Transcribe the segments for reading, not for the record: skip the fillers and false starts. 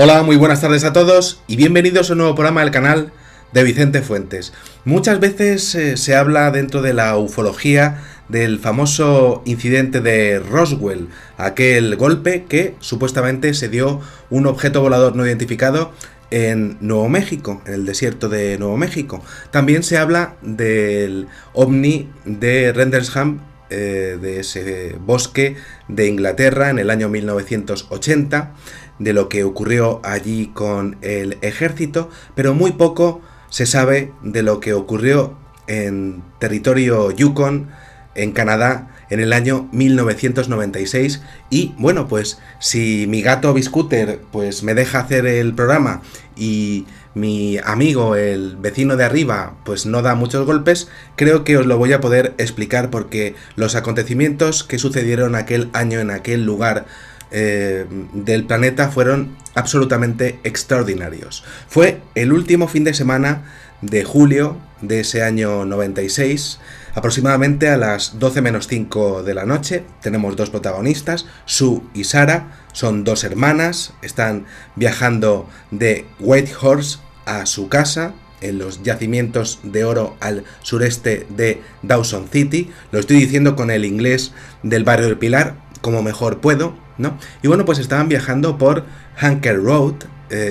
Hola, muy buenas tardes a todos y bienvenidos a un nuevo programa del canal de Vicente Fuentes. Muchas veces se habla dentro de la ufología del famoso incidente de Roswell, aquel golpe que supuestamente se dio un objeto volador no identificado en Nuevo México, en el desierto de Nuevo México. También se habla del ovni de Rendlesham, de ese bosque de Inglaterra en el año 1980, de lo que ocurrió allí con el ejército, pero muy poco se sabe de lo que ocurrió en territorio Yukon, en Canadá, en el año 1996. Y bueno, pues si mi gato Biscooter pues me deja hacer el programa y mi amigo, el vecino de arriba, pues no da muchos golpes, creo que os lo voy a poder explicar, porque los acontecimientos que sucedieron aquel año en aquel lugar del planeta fueron absolutamente extraordinarios. Fue el último fin de semana de julio de ese año 96, aproximadamente a las 12 menos 5 de la noche. Tenemos dos protagonistas, Sue y Sarah, son dos hermanas, están viajando de Whitehorse a su casa en los yacimientos de oro al sureste de Dawson City. Lo estoy diciendo con el inglés del barrio del Pilar, como mejor puedo, ¿no? Y bueno, pues estaban viajando por Hunker Road,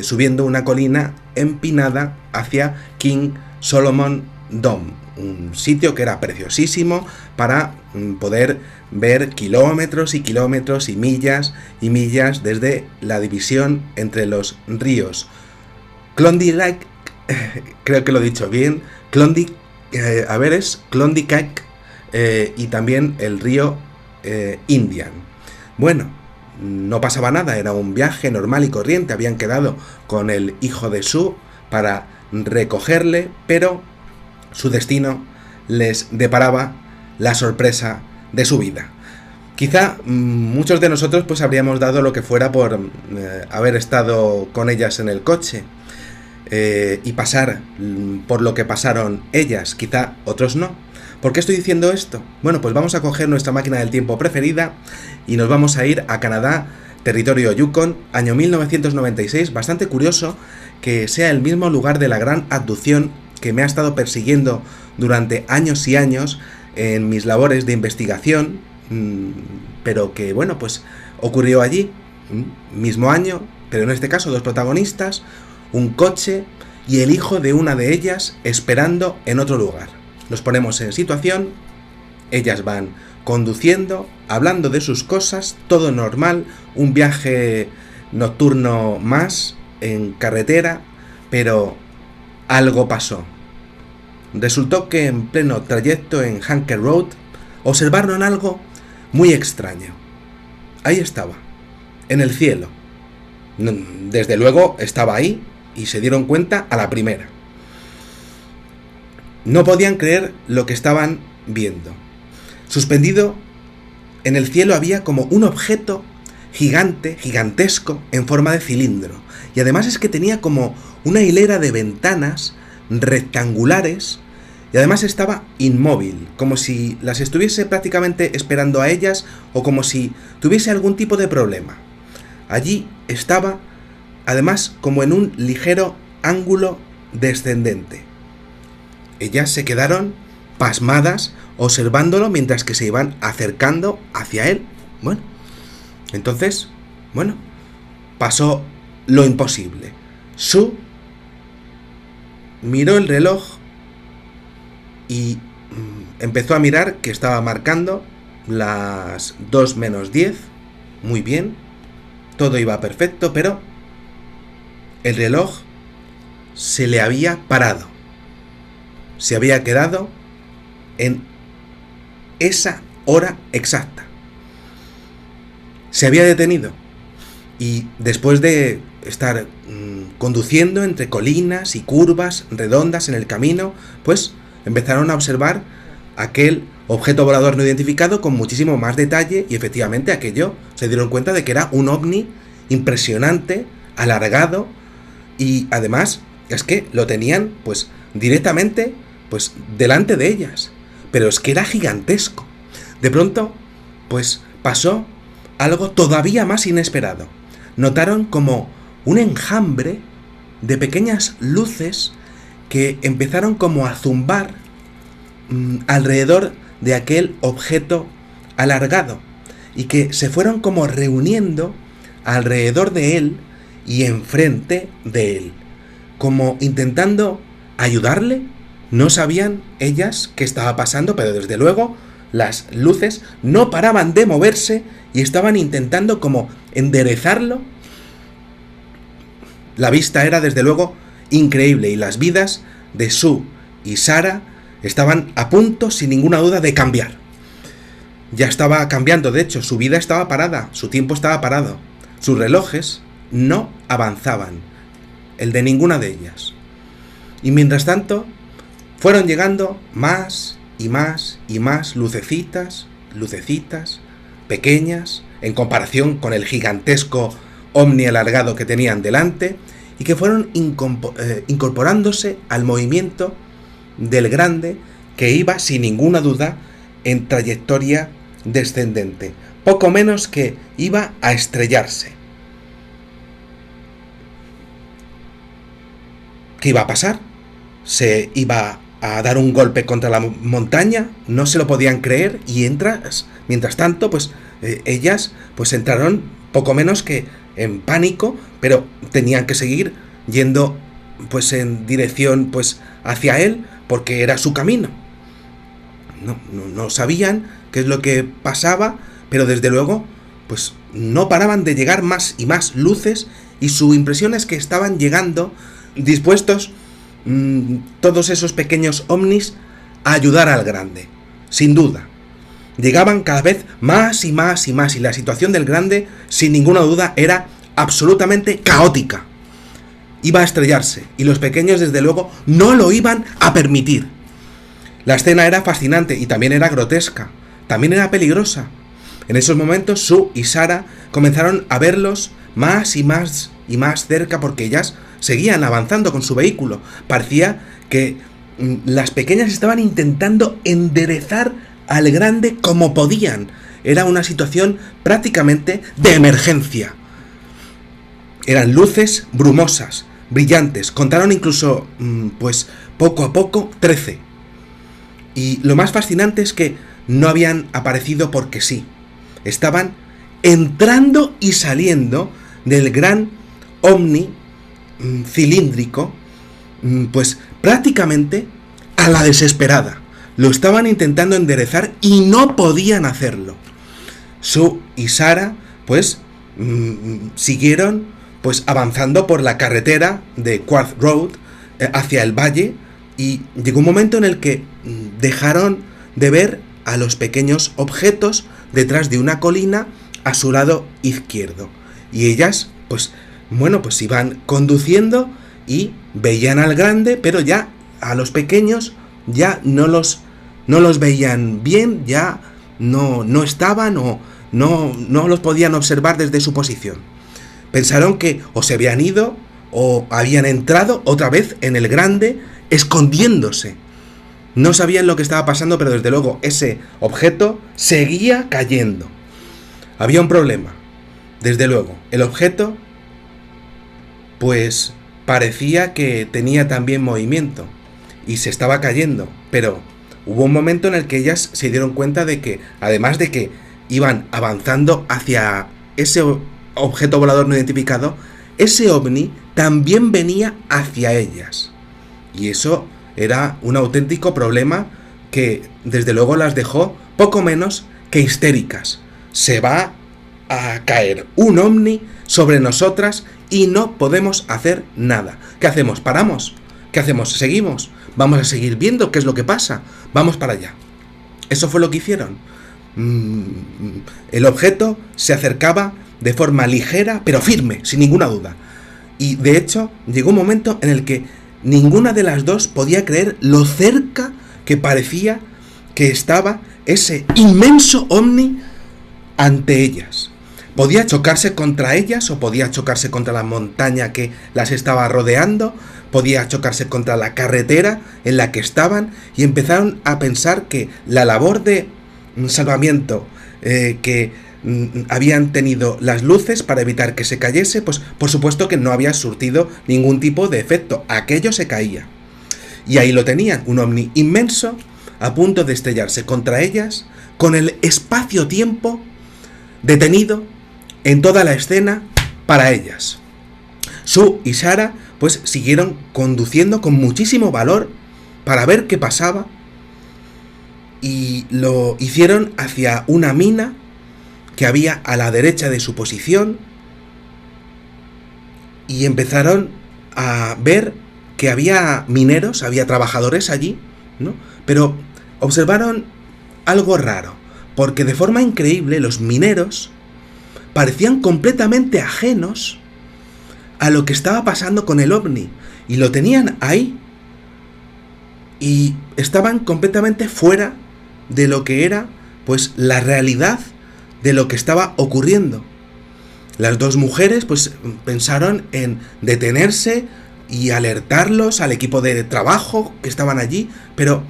subiendo una colina empinada hacia King Solomon Dome, un sitio que era preciosísimo para poder ver kilómetros y kilómetros y millas desde la división entre los ríos Klondike, creo que lo he dicho bien, Klondike, es Klondike, y también el río Indian. Bueno, no pasaba nada, era un viaje normal y corriente. Habían quedado con el hijo de Sue para recogerle, pero su destino les deparaba la sorpresa de su vida. Quizá muchos de nosotros pues habríamos dado lo que fuera por haber estado con ellas en el coche y pasar por lo que pasaron ellas, quizá otros no. ¿Por qué estoy diciendo esto? Bueno, pues vamos a coger nuestra máquina del tiempo preferida y nos vamos a ir a Canadá, territorio Yukon, año 1996. Bastante curioso que sea el mismo lugar de la gran abducción que me ha estado persiguiendo durante años y años en mis labores de investigación, pero que, bueno, pues ocurrió allí, mismo año, pero en este caso dos protagonistas, un coche y el hijo de una de ellas esperando en otro lugar. Nos ponemos en situación, ellas van conduciendo, hablando de sus cosas, todo normal, un viaje nocturno más en carretera, pero algo pasó. Resultó que en pleno trayecto en Hunker Road observaron algo muy extraño. Ahí estaba, en el cielo. Desde luego estaba ahí y se dieron cuenta a la primera. No podían creer lo que estaban viendo. Suspendido en el cielo había como un objeto gigantesco, en forma de cilindro. Y además es que tenía como una hilera de ventanas rectangulares y además estaba inmóvil, como si las estuviese prácticamente esperando a ellas o como si tuviese algún tipo de problema. Allí estaba, además, como en un ligero ángulo descendente. Ellas se quedaron pasmadas observándolo mientras que se iban acercando hacia él. Bueno, entonces, pasó lo imposible. Sue miró el reloj y empezó a mirar que estaba marcando las 2 menos 10. Muy bien, todo iba perfecto, pero el reloj se le había parado. Se había quedado en esa hora exacta. Se había detenido. Y después de estar conduciendo entre colinas y curvas redondas en el camino, pues empezaron a observar aquel objeto volador no identificado con muchísimo más detalle, y efectivamente aquello se dieron cuenta de que era un ovni impresionante, alargado, y además es que lo tenían pues directamente pues delante de ellas, pero es que era gigantesco. De pronto pues pasó algo todavía más inesperado. Notaron como un enjambre de pequeñas luces que empezaron como a zumbar alrededor de aquel objeto alargado y que se fueron como reuniendo alrededor de él y enfrente de él, como intentando ayudarle. No sabían ellas qué estaba pasando, pero desde luego las luces no paraban de moverse y estaban intentando como enderezarlo. La vista era desde luego increíble y las vidas de Sue y Sarah estaban a punto, sin ninguna duda, de cambiar. Ya estaba cambiando, de hecho, su vida estaba parada, su tiempo estaba parado. Sus relojes no avanzaban, el de ninguna de ellas. Y mientras tanto, fueron llegando más y más y más lucecitas, pequeñas, en comparación con el gigantesco ovni alargado que tenían delante, y que fueron incorporándose al movimiento del grande, que iba sin ninguna duda en trayectoria descendente, poco menos que iba a estrellarse. ¿Qué iba a pasar? ¿Se iba a dar un golpe contra la montaña? No se lo podían creer, y mientras tanto, pues ellas pues entraron poco menos que en pánico, pero tenían que seguir yendo pues en dirección pues hacia él, porque era su camino. No sabían qué es lo que pasaba, pero desde luego pues no paraban de llegar más y más luces, y su impresión es que estaban llegando dispuestos todos esos pequeños ovnis a ayudar al grande. Sin duda, llegaban cada vez más y más y más, y la situación del grande, sin ninguna duda, era absolutamente caótica. Iba a estrellarse, y los pequeños desde luego no lo iban a permitir. La escena era fascinante y también era grotesca, también era peligrosa. En esos momentos Sue y Sarah comenzaron a verlos más y más y más cerca, porque ellas seguían avanzando con su vehículo. Parecía que las pequeñas estaban intentando enderezar al grande como podían. Era una situación prácticamente de emergencia. Eran luces brumosas, brillantes. Contaron incluso, pues poco a poco, 13. Y lo más fascinante es que no habían aparecido porque sí. Estaban entrando y saliendo del gran ovni cilíndrico, pues prácticamente a la desesperada. Lo estaban intentando enderezar y no podían hacerlo. Sue y Sarah pues siguieron pues avanzando por la carretera de Quartz Road hacia el valle, y llegó un momento en el que dejaron de ver a los pequeños objetos detrás de una colina a su lado izquierdo, y ellas pues iban conduciendo y veían al grande, pero ya a los pequeños ya no los veían bien, ya no estaban o no los podían observar desde su posición. Pensaron que o se habían ido o habían entrado otra vez en el grande, escondiéndose. No sabían lo que estaba pasando, pero desde luego ese objeto seguía cayendo. Había un problema. Desde luego, el objeto pues parecía que tenía también movimiento y se estaba cayendo, pero hubo un momento en el que ellas se dieron cuenta de que, además de que iban avanzando hacia ese objeto volador no identificado, ese ovni también venía hacia ellas. Y eso era un auténtico problema que desde luego las dejó poco menos que histéricas. Se va a caer un ovni sobre nosotras y no podemos hacer nada. ¿Qué hacemos? ¿Paramos? ¿Qué hacemos? ¿Seguimos? ¿Vamos a seguir viendo qué es lo que pasa? Vamos para allá. Eso fue lo que hicieron. El objeto se acercaba de forma ligera pero firme, sin ninguna duda. Y de hecho llegó un momento en el que ninguna de las dos podía creer lo cerca que parecía que estaba ese inmenso ovni ante ellas. Podía chocarse contra ellas o podía chocarse contra la montaña que las estaba rodeando, podía chocarse contra la carretera en la que estaban, y empezaron a pensar que la labor de salvamiento que habían tenido las luces para evitar que se cayese, pues por supuesto que no había surtido ningún tipo de efecto, aquello se caía. Y ahí lo tenían, un ovni inmenso a punto de estrellarse contra ellas, con el espacio-tiempo detenido en toda la escena para ellas. Sue y Sarah pues siguieron conduciendo con muchísimo valor para ver qué pasaba, y lo hicieron hacia una mina que había a la derecha de su posición, y empezaron a ver que había mineros, había trabajadores allí, ¿no? Pero observaron algo raro, porque de forma increíble los mineros parecían completamente ajenos a lo que estaba pasando con el ovni, y lo tenían ahí, y estaban completamente fuera de lo que era, pues, la realidad de lo que estaba ocurriendo. Las dos mujeres, pues, pensaron en detenerse y alertarlos al equipo de trabajo que estaban allí, pero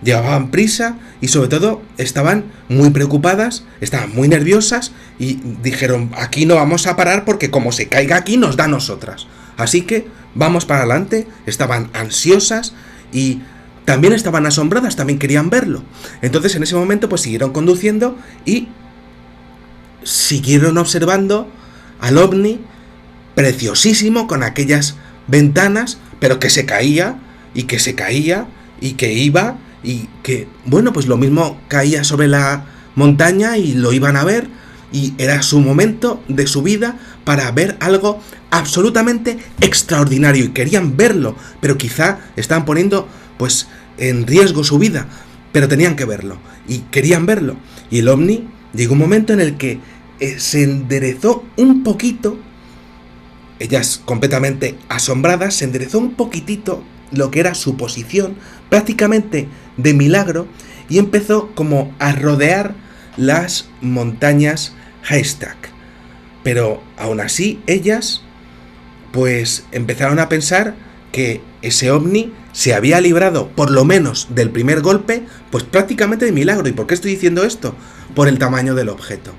llevaban prisa y sobre todo estaban muy preocupadas, estaban muy nerviosas y dijeron: aquí no vamos a parar porque como se caiga aquí nos da a nosotras. Así que vamos para adelante. Estaban ansiosas y también estaban asombradas, también querían verlo. Entonces en ese momento pues siguieron conduciendo y siguieron observando al ovni preciosísimo con aquellas ventanas, pero que se caía y que se caía y que iba y que, bueno, pues lo mismo caía sobre la montaña y lo iban a ver, y era su momento de su vida para ver algo absolutamente extraordinario y querían verlo, pero quizá estaban poniendo pues en riesgo su vida, pero tenían que verlo y querían verlo. Y el ovni llegó un momento en el que se enderezó un poquito, ellas completamente asombradas, se enderezó un poquitito lo que era su posición, prácticamente de milagro, y empezó como a rodear las montañas Haystack. Pero aún así ellas pues empezaron a pensar que ese ovni se había librado, por lo menos del primer golpe, pues prácticamente de milagro. ¿Y por qué estoy diciendo esto? Por el tamaño del objeto,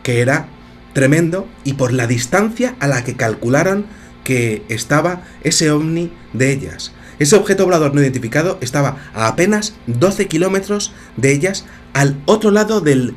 que era tremendo, y por la distancia a la que calcularon que estaba ese ovni de ellas. Ese objeto volador no identificado estaba a apenas 12 kilómetros de ellas, al otro lado del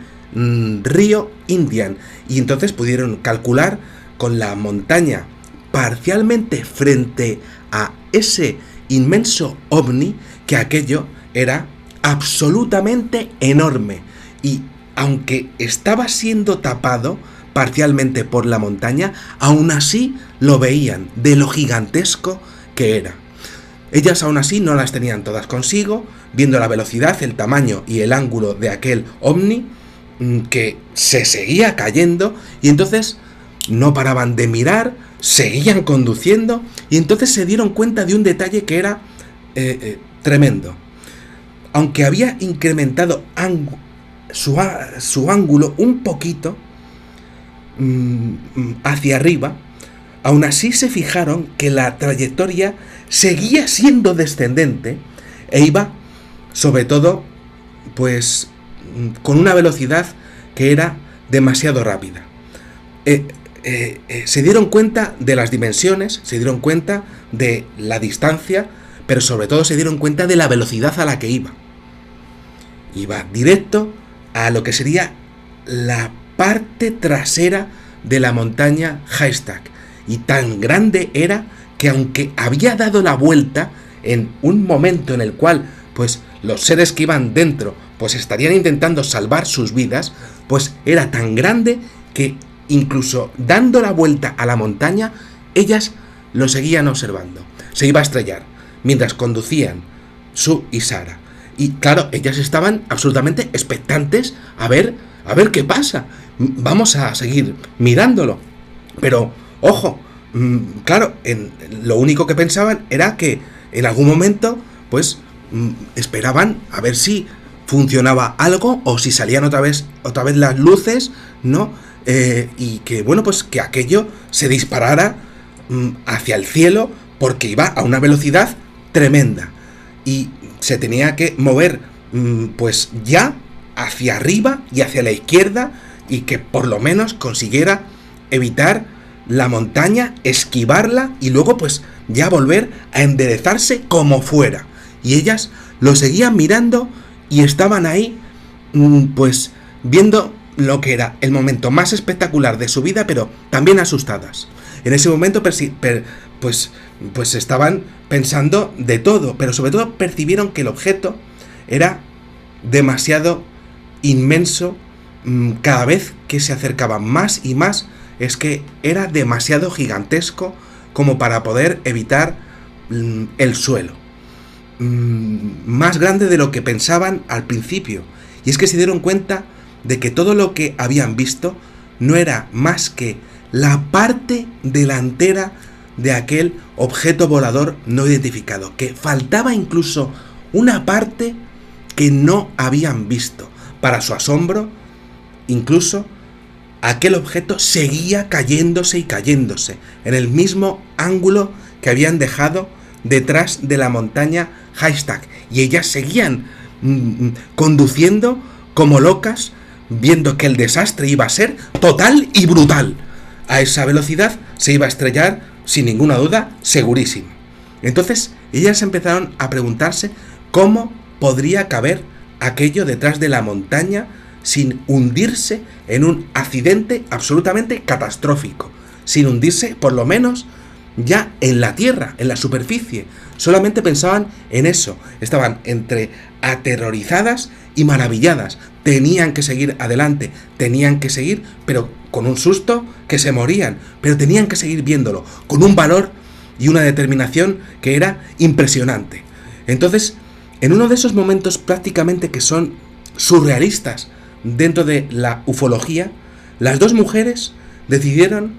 río Indian, y entonces pudieron calcular con la montaña parcialmente frente a ese inmenso ovni que aquello era absolutamente enorme, y aunque estaba siendo tapado parcialmente por la montaña, aún así lo veían de lo gigantesco que era. Ellas aún así no las tenían todas consigo, viendo la velocidad, el tamaño y el ángulo de aquel ovni que se seguía cayendo, y entonces no paraban de mirar, seguían conduciendo, y entonces se dieron cuenta de un detalle que era tremendo. Aunque había incrementado su ángulo un poquito hacia arriba, aún así se fijaron que la trayectoria seguía siendo descendente e iba, sobre todo, pues con una velocidad que era demasiado rápida. Se dieron cuenta de las dimensiones, se dieron cuenta de la distancia, pero sobre todo se dieron cuenta de la velocidad a la que iba. Iba directo a lo que sería la parte trasera de la montaña Haystack, y tan grande era que aunque había dado la vuelta en un momento en el cual pues los seres que iban dentro pues estarían intentando salvar sus vidas, pues era tan grande que incluso dando la vuelta a la montaña, ellas lo seguían observando. Se iba a estrellar mientras conducían Sue y Sarah, y claro, ellas estaban absolutamente expectantes a ver qué pasa. Vamos a seguir mirándolo, pero ojo, claro, lo único que pensaban era que en algún momento pues esperaban a ver si funcionaba algo o si salían otra vez las luces, ¿no? Y que bueno, pues que aquello se disparara hacia el cielo, porque iba a una velocidad tremenda y se tenía que mover pues ya hacia arriba y hacia la izquierda, y que por lo menos consiguiera evitar la montaña, esquivarla y luego pues ya volver a enderezarse como fuera. Y ellas lo seguían mirando y estaban ahí pues viendo lo que era el momento más espectacular de su vida, pero también asustadas. En ese momento pues estaban pensando de todo, pero sobre todo percibieron que el objeto era demasiado inmenso. Cada vez que se acercaban más y más, es que era demasiado gigantesco como para poder evitar el suelo. Más grande de lo que pensaban al principio. Y es que se dieron cuenta de que todo lo que habían visto no era más que la parte delantera de aquel objeto volador no identificado, que faltaba incluso una parte que no habían visto. Para su asombro, incluso aquel objeto seguía cayéndose y cayéndose en el mismo ángulo que habían dejado detrás de la montaña Haystack, y ellas seguían conduciendo como locas, viendo que el desastre iba a ser total y brutal. A esa velocidad se iba a estrellar, sin ninguna duda, segurísimo. Entonces ellas empezaron a preguntarse cómo podría caber aquello detrás de la montaña sin hundirse en un accidente absolutamente catastrófico, sin hundirse por lo menos ya en la tierra, en la superficie. Solamente pensaban en eso, estaban entre aterrorizadas y maravilladas. Tenían que seguir adelante, tenían que seguir, pero con un susto que se morían, pero tenían que seguir viéndolo, con un valor y una determinación que era impresionante. Entonces, en uno de esos momentos prácticamente que son surrealistas dentro de la ufología, las dos mujeres decidieron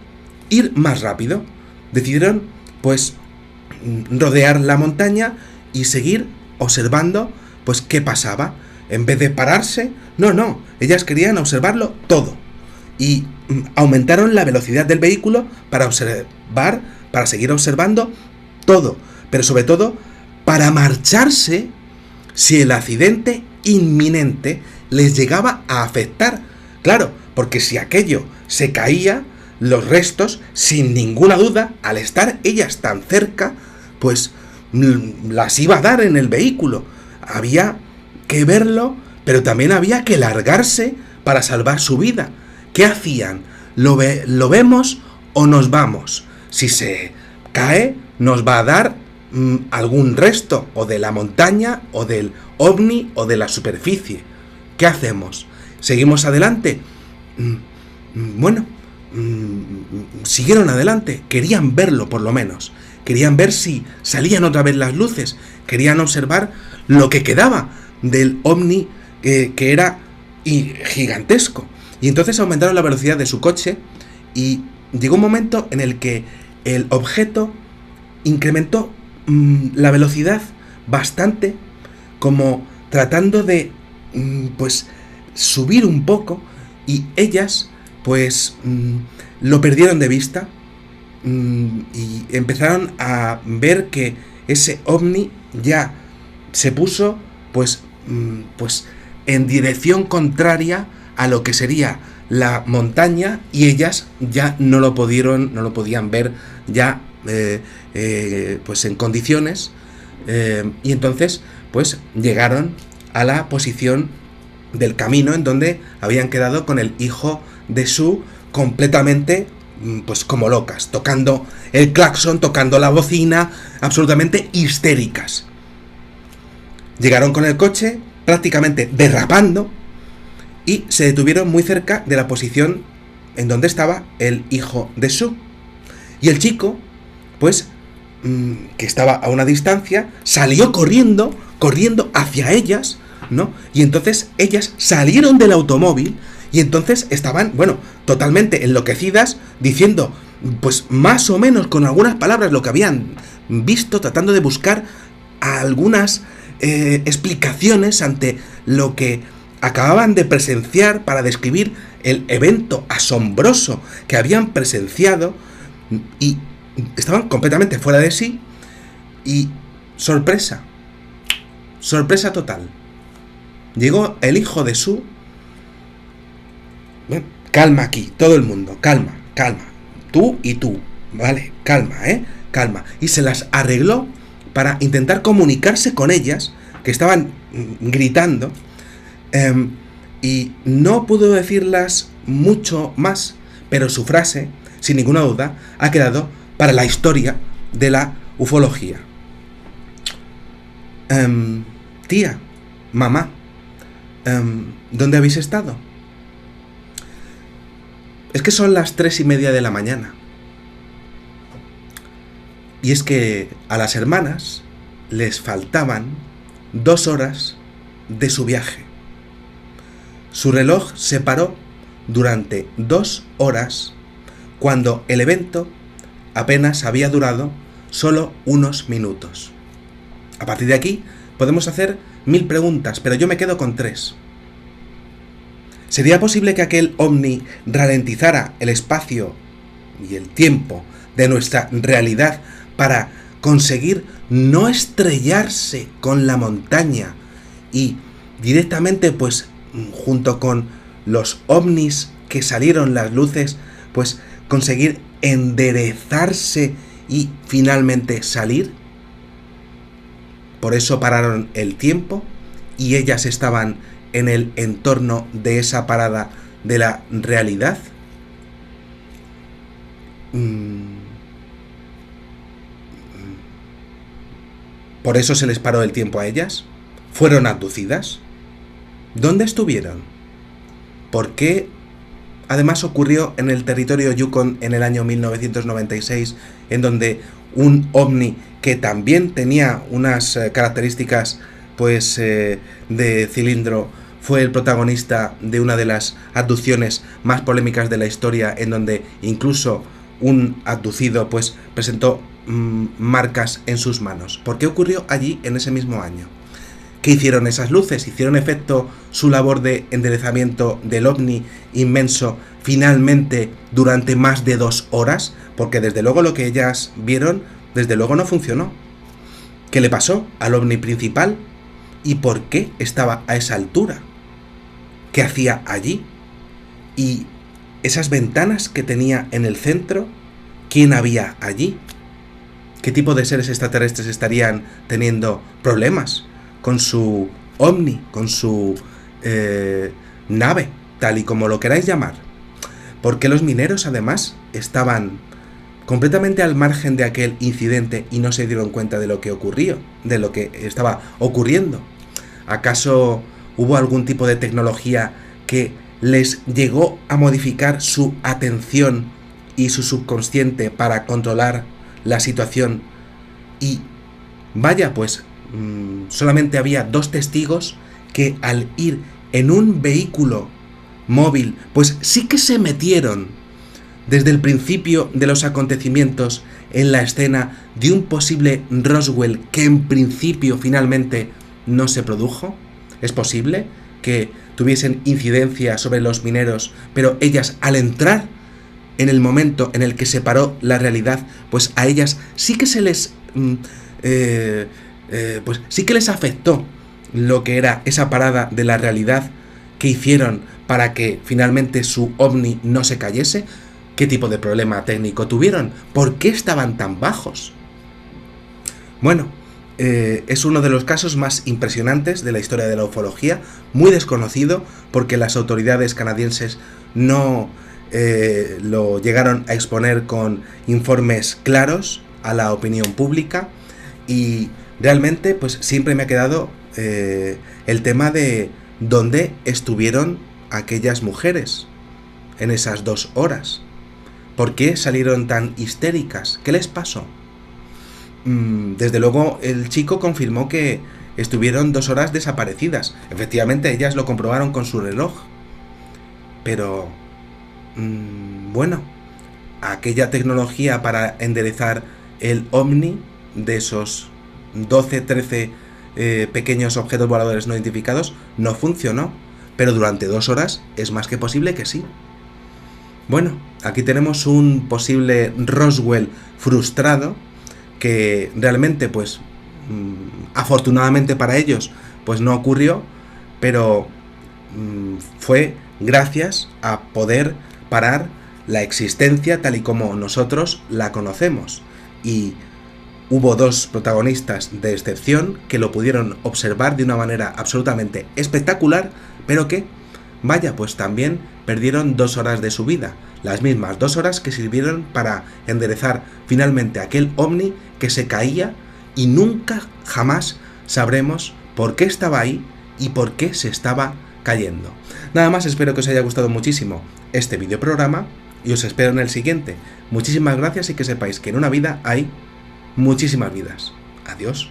ir más rápido, decidieron pues rodear la montaña y seguir observando pues qué pasaba. En vez de pararse, no, ellas querían observarlo todo y aumentaron la velocidad del vehículo para observar, para seguir observando todo, pero sobre todo para marcharse si el accidente inminente les llegaba a afectar. Claro, porque si aquello se caía, los restos, sin ninguna duda, al estar ellas tan cerca, pues las iba a dar en el vehículo. Había que verlo, pero también había que largarse para salvar su vida. ¿Qué hacían? ¿Lo vemos o nos vamos? Si se cae, nos va a dar algún resto, o de la montaña, o del ovni, o de la superficie. ¿Qué hacemos? ¿Seguimos adelante? Bueno, siguieron adelante, querían verlo por lo menos. Querían ver si salían otra vez las luces. Querían observar lo que quedaba del ovni que era gigantesco. Y entonces aumentaron la velocidad de su coche y llegó un momento en el que el objeto incrementó la velocidad bastante, como tratando de pues subir un poco, y ellas pues lo perdieron de vista y empezaron a ver que ese ovni ya se puso pues en dirección contraria a lo que sería la montaña, y ellas ya no lo podían ver ya pues en condiciones, y entonces pues llegaron a la posición del camino en donde habían quedado con el hijo de Sue, completamente pues como locas, tocando el claxon, tocando la bocina, absolutamente histéricas. Llegaron con el coche prácticamente derrapando y se detuvieron muy cerca de la posición en donde estaba el hijo de Sue. Y el chico, pues, que estaba a una distancia, salió corriendo hacia ellas, ¿no? Y entonces ellas salieron del automóvil y entonces estaban, bueno, totalmente enloquecidas, diciendo, pues más o menos con algunas palabras lo que habían visto, tratando de buscar algunas explicaciones ante lo que acababan de presenciar para describir el evento asombroso que habían presenciado, y estaban completamente fuera de sí. Y sorpresa total, llegó el hijo de Sue. Bueno, calma aquí, todo el mundo, calma, calma. Tú y tú, ¿vale? Calma, calma. Y se las arregló para intentar comunicarse con ellas, que estaban gritando, y no pudo decirlas mucho más, pero su frase, sin ninguna duda, ha quedado para la historia de la ufología. Tía, mamá, ¿dónde habéis estado? Es que son las 3:30 de la mañana. Y es que a las hermanas les faltaban 2 horas de su viaje. Su reloj se paró durante 2 horas cuando el evento apenas había durado solo unos minutos. A partir de aquí podemos hacer 1000 preguntas, pero yo me quedo con 3. ¿Sería posible que aquel ovni ralentizara el espacio y el tiempo de nuestra realidad para conseguir no estrellarse con la montaña y directamente, pues, junto con los ovnis que salieron las luces, pues conseguir enderezarse y finalmente salir? Por eso pararon el tiempo y ellas estaban en el entorno de esa parada de la realidad. ¿Por eso se les paró el tiempo a ellas? ¿Fueron abducidas? ¿Dónde estuvieron? ¿Por qué? Además ocurrió en el territorio Yukon en el año 1996, en donde un ovni que también tenía unas características, pues, de cilindro, fue el protagonista de una de las abducciones más polémicas de la historia, en donde incluso un abducido, pues, presentó marcas en sus manos. ¿Por qué ocurrió allí en ese mismo año? ¿Qué hicieron esas luces? ¿Hicieron efecto su labor de enderezamiento del ovni inmenso finalmente durante más de 2 horas? Porque desde luego lo que ellas vieron, desde luego no funcionó. ¿Qué le pasó al ovni principal? ¿Y por qué estaba a esa altura? ¿Qué hacía allí? ¿Y esas ventanas que tenía en el centro? ¿Quién había allí? ¿Qué tipo de seres extraterrestres estarían teniendo problemas con su ovni, con su nave, tal y como lo queráis llamar? ¿Por qué los mineros además estaban completamente al margen de aquel incidente y no se dieron cuenta de lo que ocurrió, de lo que estaba ocurriendo? ¿Acaso hubo algún tipo de tecnología que les llegó a modificar su atención y su subconsciente para controlar la situación? Y vaya, pues solamente había 2 testigos que al ir en un vehículo móvil, pues sí que se metieron desde el principio de los acontecimientos en la escena de un posible Roswell que en principio finalmente no se produjo. ¿Es posible que tuviesen incidencia sobre los mineros, pero ellas al entrar en el momento en el que se paró la realidad, pues a ellas sí que se les pues sí que les afectó lo que era esa parada de la realidad que hicieron para que finalmente su ovni no se cayese? ¿Qué tipo de problema técnico tuvieron? ¿Por qué estaban tan bajos? Bueno, es uno de los casos más impresionantes de la historia de la ufología, muy desconocido porque las autoridades canadienses no lo llegaron a exponer con informes claros a la opinión pública, y realmente pues siempre me ha quedado el tema de dónde estuvieron aquellas mujeres en esas 2 horas. ¿Por qué salieron tan histéricas? ¿Qué les pasó? Desde luego el chico confirmó que estuvieron 2 horas desaparecidas. Efectivamente, ellas lo comprobaron con su reloj. Pero, bueno, aquella tecnología para enderezar el ovni de esos 12, 13 pequeños objetos voladores no identificados no funcionó. Pero durante 2 horas es más que posible que sí. Bueno, aquí tenemos un posible Roswell frustrado que realmente, pues, afortunadamente para ellos, pues no ocurrió, pero fue gracias a poder parar la existencia tal y como nosotros la conocemos. Y hubo dos protagonistas de excepción que lo pudieron observar de una manera absolutamente espectacular, pero que, vaya, pues también perdieron 2 horas de su vida, las mismas 2 horas que sirvieron para enderezar finalmente aquel ovni que se caía y nunca jamás sabremos por qué estaba ahí y por qué se estaba cayendo. Nada más, espero que os haya gustado muchísimo este videoprograma y os espero en el siguiente. Muchísimas gracias y que sepáis que en una vida hay muchísimas vidas. Adiós.